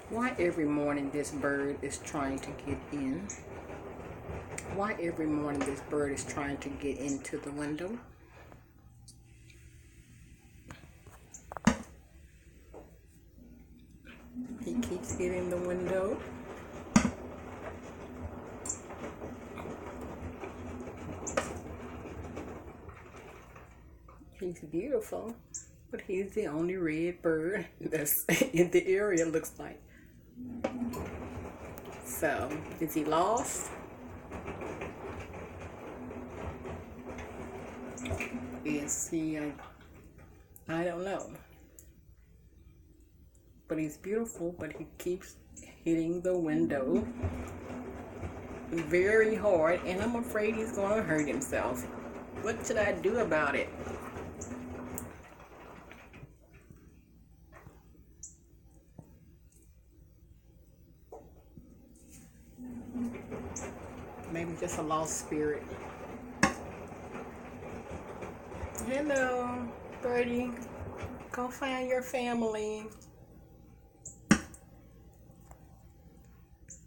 Why every morning this bird is trying to get in? Why every morning this bird is trying to get into the window? He keeps hitting the window. He's beautiful, but he's the only red bird that's in the area, looks like. So, is he lost? Is he, I don't know. But he's beautiful, but he keeps hitting the window very hard, and I'm afraid he's going to hurt himself. What should I do about it? Maybe just a lost spirit. Hello, birdie. Go find your family.